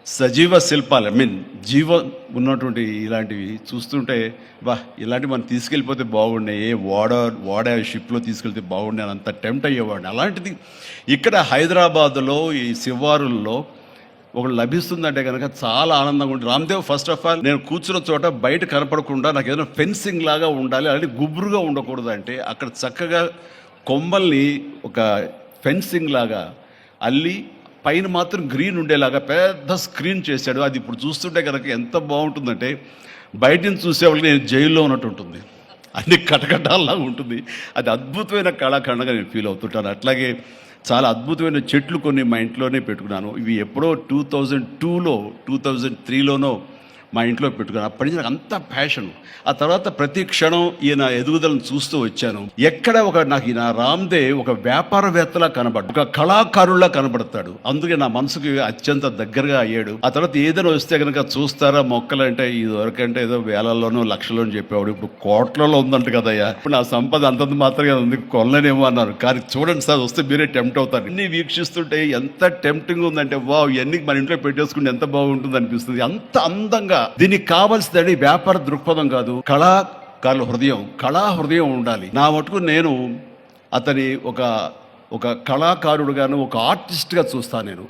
సజీవ శిల్పాలు జీవం ఉన్నటువంటి ఇలాంటివి చూస్తుంటే ఇలాంటివి మనం తీసుకెళ్ళిపోతే బాగుండే, ఓడ షిప్లో తీసుకెళ్తే బాగుండే అని అంత టెంప్ట్ అయ్యేవాడిని. అలాంటిది ఇక్కడ హైదరాబాద్లో ఈ శివారుల్లో ఒకటి లభిస్తుందంటే కనుక చాలా ఆనందంగా ఉంటుంది. రామ్దేవ్ ఫస్ట్ ఆఫ్ ఆల్ నేను కూర్చున్న చోట బయట కనపడకుండా నాకు ఏదైనా ఫెన్సింగ్ లాగా ఉండాలి, అలాంటి గుబురుగా ఉండకూడదు. అంటే అక్కడ చక్కగా కొమ్మల్ని ఒక ఫెన్సింగ్ లాగా అల్లి పైన మాత్రం గ్రీన్ ఉండేలాగా పెద్ద స్క్రీన్ చేశాడు. అది ఇప్పుడు చూస్తుంటే కనుక ఎంత బాగుంటుందంటే బయట నుంచి చూసేవాళ్ళకి నేను జైల్లో ఉన్నట్టు ఉంటుంది, అన్ని కటకటాల్లాగా ఉంటుంది. అది అద్భుతమైన కళాఖండంగా నేను ఫీల్ అవుతుంటాను. అట్లాగే చాలా అద్భుతమైన చెట్లు కొన్ని మా ఇంట్లోనే పెట్టుకున్నాను. ఇవి ఎప్పుడో 2002లో 2003లోనో మా ఇంట్లో పెట్టుకున్నాను. అప్పటి నుంచి నాకు అంత ప్యాషన్. ఆ తర్వాత ప్రతి క్షణం ఈయన ఎదుగుదలను చూస్తూ వచ్చాను. ఎక్కడ నాకు ఈయన రామ్దేవ్ ఒక వ్యాపారవేత్తలా కనబడ్డాడు, ఒక కళాకారుల్లా కనబడతాడు. అందుకే నా మనసుకి అత్యంత దగ్గరగా అయ్యాడు. ఆ తర్వాత ఏదైనా వస్తే కనుక చూస్తారా మొక్కలు అంటే ఇదివరకంటే ఏదో వేలల్లోనో లక్షల్లోనూ చెప్పేవాడు, ఇప్పుడు కోట్లలో ఉందంట కదయ్యా. ఇప్పుడు నా సంపద అంతంత మాత్రమే ఉంది, కొనలేనేమో అన్నారు. కానీ చూడండి సార్, వస్తే మీరే టెంప్ట్ అవుతారు. ఇన్ని వీక్షిస్తుంటే ఎంత టెంప్టింగ్ ఉందంటే ఇవన్నీ మన ఇంట్లో పెట్టేసుకుంటే ఎంత బాగుంటుంది అనిపిస్తుంది. అంత అందంగా దీనికి కావాల్సిందని వ్యాపార దృక్పథం కాదు, కళా హృదయం ఉండాలి. నా మటుకు నేను అతని ఒక కళాకారుడుగాను, ఒక ఆర్టిస్ట్గా చూస్తాను నేను.